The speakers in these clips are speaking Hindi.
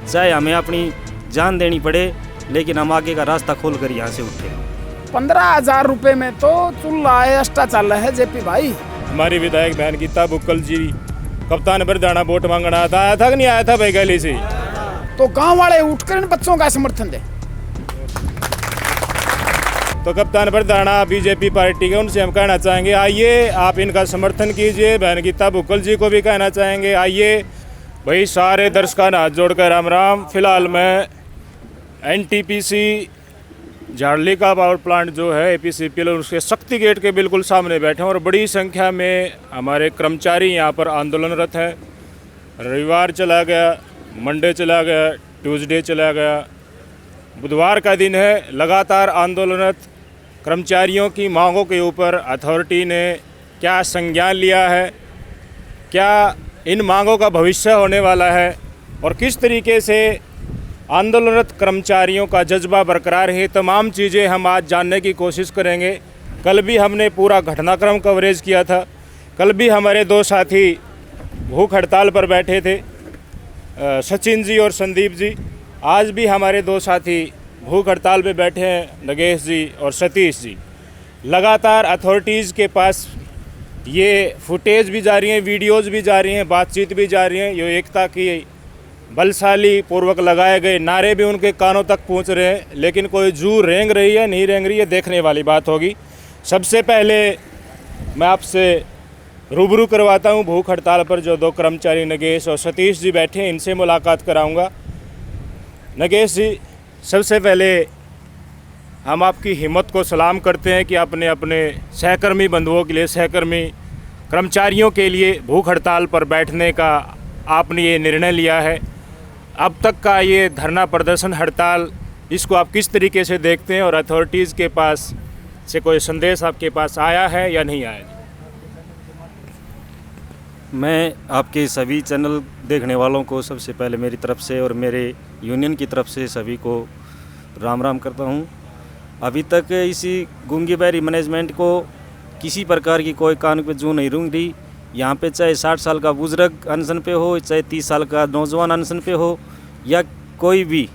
चाहे हमें अपनी जान देनी पड़े, लेकिन हम आगे का रास्ता खोल कर यहाँ से उठे। 15,000 रुपये में तो चूल्हा एक्स्ट्रा चल रहा है जेपी भाई। हमारी विधायक बहन गीता बुक्कल जी कप्तान बरदाना वोट मांगना आया था कि नहीं आया था भाई गली से, तो गांव वाले उठकर इन बच्चों का समर्थन दे। तो कप्तान बरदाना बीजेपी पार्टी के उनसे हम कहना चाहेंगे आइए आप इनका समर्थन कीजिए। बहन गीता बुक्कल जी को भी कहना चाहेंगे आइए। भाई सारे दर्शकों ने हाथ जोड़कर राम राम। फिलहाल मैं एनटीपीसी झाड़ली का पावर प्लांट जो है एपीसीपीएल उसके शक्ति गेट के बिल्कुल सामने बैठे हैं और बड़ी संख्या में हमारे कर्मचारी यहाँ पर आंदोलनरत हैं। रविवार चला गया, मंडे चला गया, ट्यूसडे चला गया, बुधवार का दिन है। लगातार आंदोलनरत कर्मचारियों की मांगों के ऊपर अथॉरिटी ने क्या संज्ञान लिया है, क्या इन मांगों का भविष्य होने वाला है और किस तरीके से आंदोलनरत कर्मचारियों का जज्बा बरकरार है, तमाम चीज़ें हम आज जानने की कोशिश करेंगे। कल भी हमने पूरा घटनाक्रम कवरेज किया था। कल भी हमारे दो साथी भूख हड़ताल पर बैठे थे, सचिन जी और संदीप जी। आज भी हमारे दो साथी भूख हड़ताल पर बैठे हैं, नगेश जी और सतीश जी। लगातार अथॉरिटीज़ के पास ये फुटेज भी जा रही हैं, वीडियोज़ भी जा रही हैं, बातचीत भी जा रही हैं। ये एकता की बलशाली पूर्वक लगाए गए नारे भी उनके कानों तक पहुंच रहे हैं, लेकिन कोई जू रेंग रही है नहीं रेंग रही है देखने वाली बात होगी। सबसे पहले मैं आपसे रूबरू करवाता हूं भूख हड़ताल पर जो दो कर्मचारी नगेश और सतीश जी बैठे हैं, इनसे मुलाकात कराऊंगा। नगेश जी, सबसे पहले हम आपकी हिम्मत को सलाम करते हैं कि आपने अपने सहकर्मी बंधुओं के लिए, सहकर्मी कर्मचारियों के लिए भूख हड़ताल पर बैठने का आपने ये निर्णय लिया है। अब तक का ये धरना प्रदर्शन हड़ताल, इसको आप किस तरीके से देखते हैं और अथॉरिटीज़ के पास से कोई संदेश आपके पास आया है या नहीं आया? मैं आपके सभी चैनल देखने वालों को सबसे पहले मेरी तरफ से और मेरे यूनियन की तरफ से सभी को राम राम करता हूं। अभी तक इसी गूंगी बहरी मैनेजमेंट को किसी प्रकार की कोई कान पे जू नहीं रूंग रही। यहाँ पे चाहे 60 साल का बुजुर्ग अनशन पे हो, चाहे 30 साल का नौजवान अनशन पे हो, या कोई भी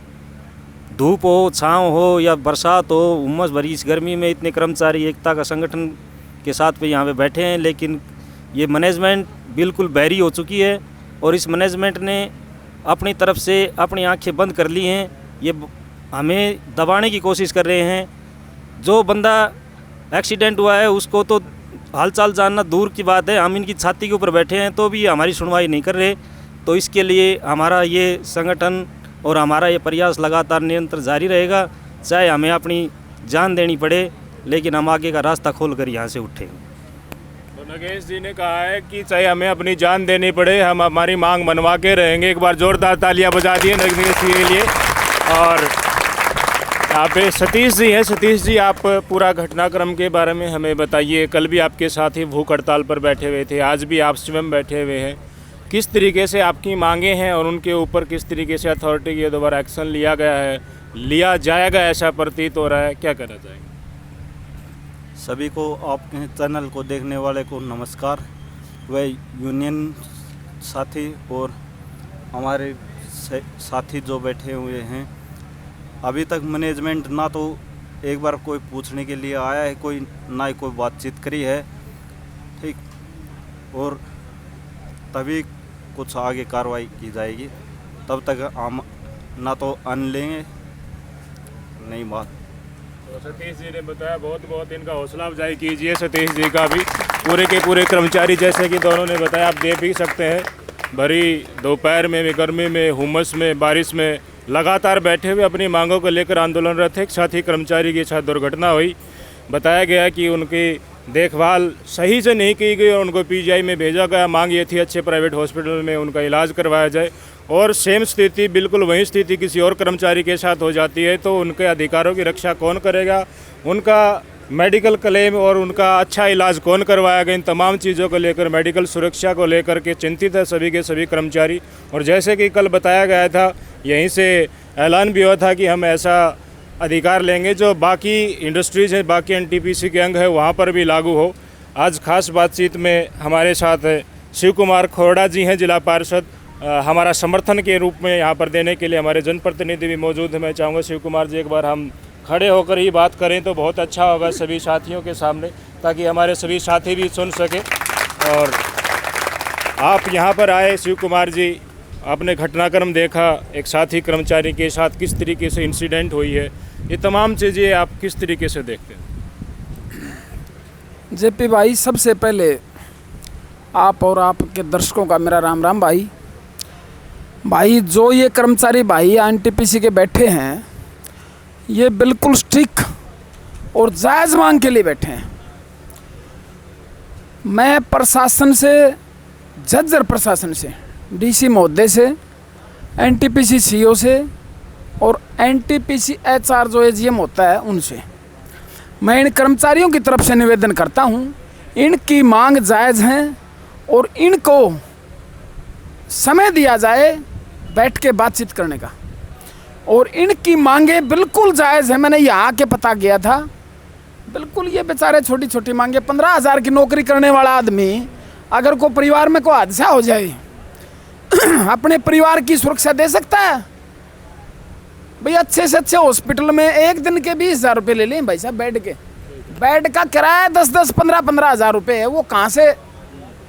धूप हो, छाँव हो या बरसात हो, उमस भरी इस गर्मी में इतने कर्मचारी एकता का संगठन के साथ पे यहाँ पे बैठे हैं। लेकिन ये मैनेजमेंट बिल्कुल बहरी हो चुकी है और इस मैनेजमेंट ने अपनी तरफ से अपनी आंखें बंद कर ली हैं। ये हमें दबाने की कोशिश कर रहे हैं। जो बंदा एक्सीडेंट हुआ है उसको तो हालचाल जानना दूर की बात है, हम इनकी छाती के ऊपर बैठे हैं तो भी हमारी सुनवाई नहीं कर रहे। तो इसके लिए हमारा ये संगठन और हमारा ये प्रयास लगातार निरंतर जारी रहेगा, चाहे हमें अपनी जान देनी पड़े, लेकिन हम आगे का रास्ता खोल कर यहाँ से उठेंगे। तो नगेश जी ने कहा है कि चाहे हमें अपनी जान देनी पड़े, हम हमारी मांग मनवा के रहेंगे। एक बार जोरदार तालियां बजा दिए नगेश जी के लिए। और यहाँ पे सतीश जी हैं। सतीश जी, आप पूरा घटनाक्रम के बारे में हमें बताइए। कल भी आपके साथ ही भूख हड़ताल पर बैठे हुए थे, आज भी आप स्वयं बैठे हुए हैं। किस तरीके से आपकी मांगे हैं और उनके ऊपर किस तरीके से अथॉरिटी के द्वारा एक्शन लिया गया है, लिया जाएगा ऐसा प्रतीत हो रहा है, क्या कहना चाहेंगे? सभी को, आपके चैनल को देखने वाले को नमस्कार। वह यूनियन साथी और हमारे साथी जो बैठे हुए हैं, अभी तक मैनेजमेंट ना तो एक बार कोई पूछने के लिए आया है, कोई ना ही कोई बातचीत करी है, ठीक, और तभी कुछ आगे कार्रवाई की जाएगी। तब तक हम ना तो अन लेंगे नहीं बात। तो सतीश जी ने बताया, बहुत बहुत इनका हौसला अफजाई कीजिए सतीश जी का भी। पूरे के पूरे कर्मचारी जैसे कि दोनों ने बताया, आप देख भी सकते हैं, भरी दोपहर में, गर्मी में, हुमस में, बारिश में लगातार बैठे हुए अपनी मांगों को लेकर आंदोलनरत थे। एक साथी कर्मचारी के साथ दुर्घटना हुई। बताया गया कि उनकी देखभाल सही से नहीं की गई और उनको पीजीआई में भेजा गया। मांग ये थी अच्छे प्राइवेट हॉस्पिटल में उनका इलाज करवाया जाए, और सेम स्थिति, बिल्कुल वही स्थिति किसी और कर्मचारी के साथ हो जाती है तो उनके अधिकारों की रक्षा कौन करेगा, उनका मेडिकल क्लेम और उनका अच्छा इलाज कौन करवाएगा। इन तमाम चीज़ों को लेकर, मेडिकल सुरक्षा को लेकर के चिंतित है सभी के सभी कर्मचारी। और जैसे कि कल बताया गया था, यहीं से ऐलान भी हुआ था कि हम ऐसा अधिकार लेंगे जो बाकी इंडस्ट्रीज़ हैं, बाकी एनटीपीसी के अंग है, वहाँ पर भी लागू हो। आज खास बातचीत में हमारे साथ शिव कुमार खोरडा जी हैं, जिला पार्षद, हमारा समर्थन के रूप में यहाँ पर देने के लिए हमारे जनप्रतिनिधि भी मौजूद हैं। मैं चाहूँगा शिव कुमार जी एक बार हम खड़े होकर ही बात करें तो बहुत अच्छा होगा सभी साथियों के सामने, ताकि हमारे सभी साथी भी सुन सके। और आप यहाँ पर आए शिव कुमार जी, आपने घटनाक्रम देखा, एक साथी कर्मचारी के साथ किस तरीके से इंसिडेंट हुई है, ये तमाम चीज़ें आप किस तरीके से देखते हैं? जेपी भाई, सबसे पहले आप और आपके दर्शकों का मेरा राम राम भाई। भाई, जो ये कर्मचारी भाई एनटीपीसी के बैठे हैं, ये बिल्कुल स्ट्रिक्ट और जायज़ मांग के लिए बैठे हैं। मैं प्रशासन से, झज्जर प्रशासन से, डीसी महोदय से, एनटीपीसी सीईओ से और एनटीपीसी एचआर जो एजीएम होता है उनसे मैं इन कर्मचारियों की तरफ से निवेदन करता हूं, इनकी मांग जायज़ हैं और इनको समय दिया जाए बैठ के बातचीत करने का। और इनकी मांगे बिल्कुल जायज़ है। मैंने यहाँ के पता किया था, बिल्कुल ये बेचारे छोटी छोटी मांगे। 15,000 की नौकरी करने वाला आदमी अगर कोई परिवार में कोई हादसा हो जाए अपने परिवार की सुरक्षा दे सकता है? भाई, अच्छे से अच्छे हॉस्पिटल में एक दिन के 20,000 रुपये ले लें भाई साहब। बेड का किराया 10-10, 15-15 हज़ार रुपये है। वो कहाँ से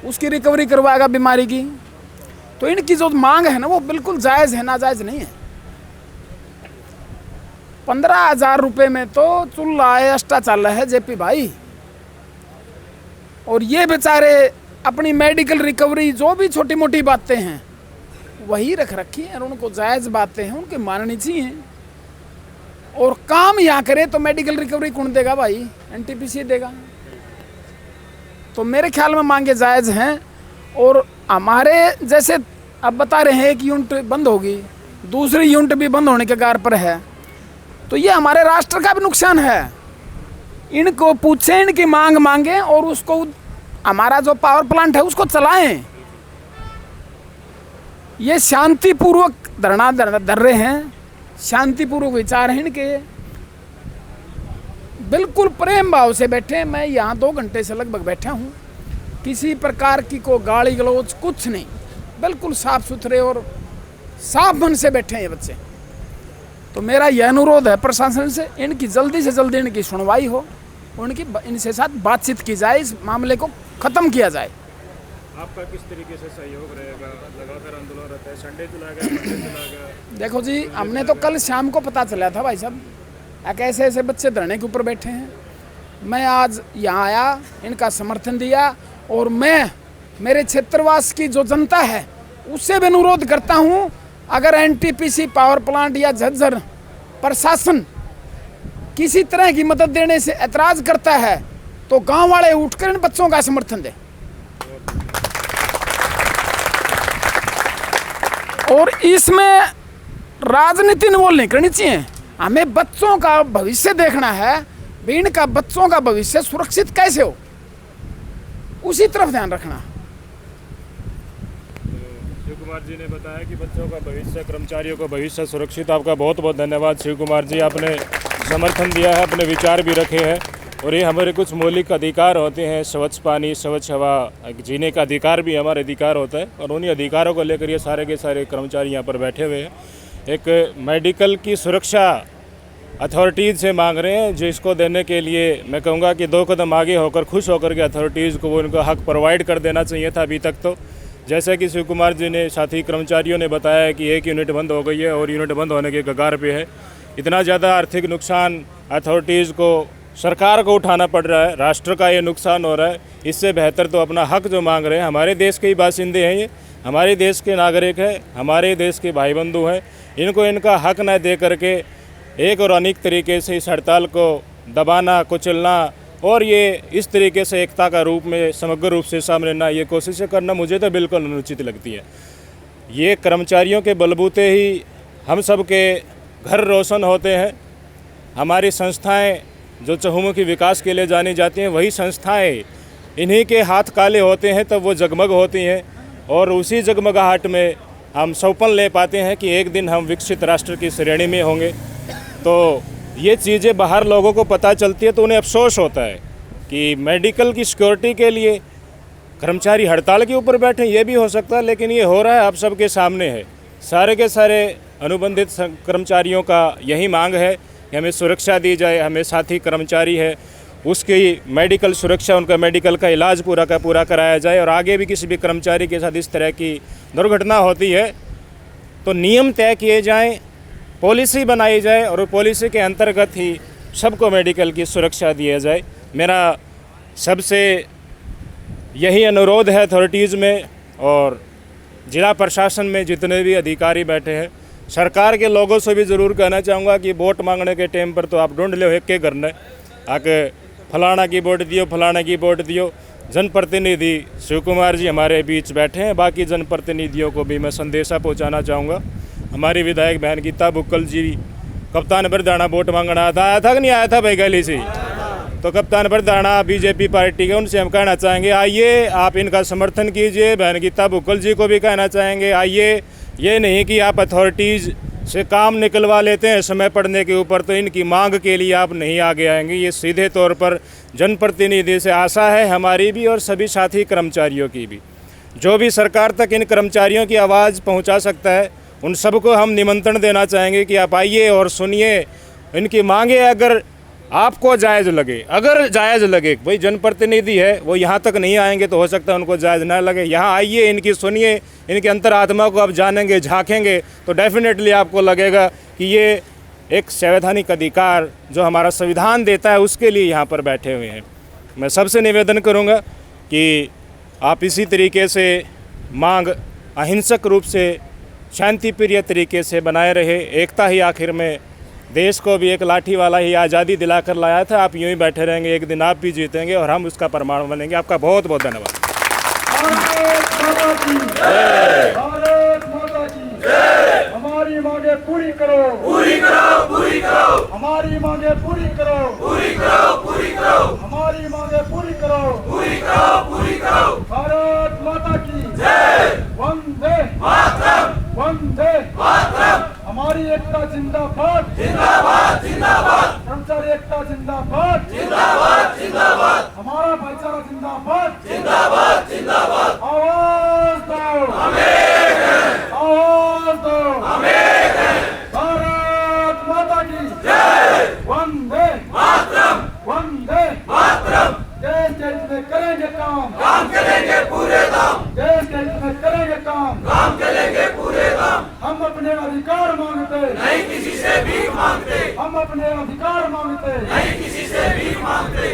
उसकी रिकवरी करवाएगा बीमारी की? तो इनकी जो मांग है ना, वो बिल्कुल जायज़ है, नाजायज़ नहीं है। 15,000 रुपये में तो चूल्हा एक्स्ट्रा चल रहा है जेपी भाई। और ये बेचारे अपनी मेडिकल रिकवरी, जो भी छोटी मोटी बातें हैं वही रख रखी है। और उनको जायज़ बातें हैं, उनके माननी चाहिए। और काम यहाँ करे तो मेडिकल रिकवरी कौन देगा भाई? एनटीपीसी देगा। तो मेरे ख्याल में मांगे जायज़ हैं। और हमारे जैसे अब बता रहे हैं एक यूनिट बंद होगी, दूसरी यूनिट भी बंद होने के कगार पर है, तो ये हमारे राष्ट्र का भी नुकसान है। इनको पूछें, इनकी मांग मांगें और उसको, हमारा जो पावर प्लांट है उसको चलाएं। ये शांतिपूर्वक धरना धर रहे हैं, शांतिपूर्वक विचार हैं इनके, बिल्कुल प्रेम भाव से बैठे। मैं यहाँ 2 घंटे से लगभग बैठा हूँ, किसी प्रकार की कोई गाली गलौज कुछ नहीं, बिल्कुल साफ सुथरे और साफ मन से बैठे हैं ये बच्चे। तो मेरा यह अनुरोध है प्रशासन से, इनकी जल्दी से जल्दी इनकी सुनवाई हो, उनकी इनसे साथ बातचीत की जाए, इस मामले को ख़त्म किया जाए। आपका किस तरीके से सहयोग रहेगा? लगातार आंदोलन रहता है, संडे चला गया, मंडे चला गया। देखो जी, हमने तो कल शाम को पता चला था भाई साहब, ऐसे ऐसे बच्चे धरने के ऊपर बैठे हैं। मैं आज यहाँ आया, इनका समर्थन दिया। और मैं मेरे क्षेत्रवास की जो जनता है उससे भी अनुरोध करता हूँ, अगर एनटीपीसी पावर प्लांट या झज्जर प्रशासन किसी तरह की मदद देने से ऐतराज़ करता है तो गांव वाले उठकर इन बच्चों का समर्थन दें। और इसमें राजनीति इन्वॉल्व नहीं करनी चाहिए। हमें बच्चों का भविष्य देखना है, भी इनका बच्चों का भविष्य सुरक्षित कैसे हो, उसी तरफ ध्यान रखना। शिव कुमार जी ने बताया कि बच्चों का भविष्य, कर्मचारियों का भविष्य सुरक्षित। आपका बहुत बहुत धन्यवाद शिव कुमार जी, आपने समर्थन दिया है, अपने विचार भी रखे हैं। और ये हमारे कुछ मौलिक अधिकार होते हैं, स्वच्छ पानी, स्वच्छ हवा, जीने का अधिकार भी हमारे अधिकार होता है। और उन्हीं अधिकारों को लेकर ये सारे के सारे कर्मचारी यहाँ पर बैठे हुए हैं। एक मेडिकल की सुरक्षा अथॉरिटीज़ से मांग रहे हैं, जिसको देने के लिए मैं कहूँगा कि 2 कदम आगे होकर, खुश होकर के अथॉरिटीज़ को वो उनका हक प्रोवाइड कर देना चाहिए था अभी तक। तो जैसा कि शिव कुमार जी ने, साथी कर्मचारियों ने बताया कि एक यूनिट बंद हो गई है और यूनिट बंद होने के कगार पे है। इतना ज़्यादा आर्थिक नुकसान अथॉरिटीज़ को, सरकार को उठाना पड़ रहा है, राष्ट्र का ये नुकसान हो रहा है। इससे बेहतर तो अपना हक जो मांग रहे हैं, हमारे देश के ही बासिंदे हैं, ये हमारे देश के नागरिक हैं, हमारे देश के भाई बंधु हैं। इनको इनका हक न दे करके एक और अनेक तरीके से इस हड़ताल को दबाना, कुचलना और ये इस तरीके से एकता का रूप में समग्र रूप से सामने ना ये कोशिशें करना मुझे तो बिल्कुल अनुचित लगती है। ये कर्मचारियों के बलबूते ही हम सब के घर रोशन होते हैं। हमारी संस्थाएं जो चहुमुखी विकास के लिए जानी जाती हैं, वही संस्थाएं इन्हीं के हाथ काले होते हैं तब वो जगमग होती हैं। और उसी जगमगाहट में हम सौपन ले पाते हैं कि एक दिन हम विकसित राष्ट्र की श्रेणी में होंगे। तो ये चीज़ें बाहर लोगों को पता चलती है तो उन्हें अफसोस होता है कि मेडिकल की सिक्योरिटी के लिए कर्मचारी हड़ताल के ऊपर बैठे, ये भी हो सकता है, लेकिन ये हो रहा है आप सबके सामने है। सारे के सारे अनुबंधित कर्मचारियों का यही मांग है कि हमें सुरक्षा दी जाए, हमें साथी कर्मचारी है उसकी मेडिकल सुरक्षा, उनका मेडिकल का इलाज पूरा का पूरा कराया जाए, और आगे भी किसी भी कर्मचारी के साथ इस तरह की दुर्घटना होती है तो नियम तय किए जाएं, पॉलिसी बनाई जाए और पॉलिसी के अंतर्गत ही सबको मेडिकल की सुरक्षा दिया जाए। मेरा सबसे यही अनुरोध है अथॉरिटीज़ में और जिला प्रशासन में जितने भी अधिकारी बैठे हैं, सरकार के लोगों से भी ज़रूर कहना चाहूँगा कि वोट मांगने के टाइम पर तो आप ढूंढ लो एक के घर ने आके फलाना की वोट दियो, फलाना की वोट दियो। जनप्रतिनिधि शिव कुमार जी हमारे बीच बैठे हैं, बाकी जनप्रतिनिधियों को भी मैं संदेशा पहुंचाना चाहूँगा। हमारी विधायक बहन गीता बुक्कल जी कप्तान बरदाना वोट मांगना आया था कि नहीं आया था भाई गली से, तो कप्तान बरदाना बीजेपी पार्टी के, उनसे हम कहना चाहेंगे आइए आप इनका समर्थन कीजिए। बहन गीता बुक्कल जी को भी कहना चाहेंगे आइए, ये नहीं कि आप अथॉरिटीज़ से काम निकलवा लेते हैं समय पड़ने के ऊपर तो इनकी मांग के लिए आप नहीं आगे आएंगे। ये सीधे तौर पर जनप्रतिनिधि से आशा है हमारी भी और सभी साथी कर्मचारियों की भी, जो भी सरकार तक इन कर्मचारियों की आवाज़ पहुंचा सकता है उन सबको हम निमंत्रण देना चाहेंगे कि आप आइए और सुनिए इनकी मांगे। अगर आपको जायज़ लगे, अगर जायज़ लगे, भाई जनप्रतिनिधि है वो यहाँ तक नहीं आएंगे तो हो सकता है उनको जायज़ ना लगे, यहाँ आइए इनकी सुनिए, इनके अंतरात्मा को आप जानेंगे झांकेंगे तो डेफिनेटली आपको लगेगा कि ये एक संवैधानिक अधिकार जो हमारा संविधान देता है उसके लिए यहाँ पर बैठे हुए हैं। मैं सबसे निवेदन करूँगा कि आप इसी तरीके से मांग अहिंसक रूप से शांति प्रिय तरीके से बनाए रहे। एकता ही आखिर में देश को भी एक लाठी वाला ही आज़ादी दिलाकर लाया था। आप यूं ही बैठे रहेंगे, एक दिन आप भी जीतेंगे और हम उसका प्रमाण बनेंगे। आपका बहुत बहुत धन्यवाद। हमारी मांगे पूरी करो, पूरी करो, पूरी करो। हमारी मांगे पूरी करो, पूरी करो, पूरी करो। हमारी मांगे पूरी करो, पूरी करो, पूरी करो। भारत माता की जय। वंदे मातरम, वंदे मातरम। हमारी एकता जिंदाबाद, जिंदाबाद, जिंदाबाद। कर्मचारी एकता जिंदाबाद, जिंदाबाद, जिंदाबाद। हमारा भाईचारा जिंदाबाद, जिंदाबाद, जिंदाबाद। आवाज दो, आवाज दो, भारत माता की जय। वंदे मातरम, वंदे मातरम। देश के हित में करेंगे काम, काम करेंगे पूरे दाम। देश के हित में करेंगे काम, काम करेंगे पूरे दाम। हम अपने अधिकार मांगते, नहीं किसी से भीख मांगते। हम अपने अधिकार मांगते, नहीं किसी से भीख मांगते।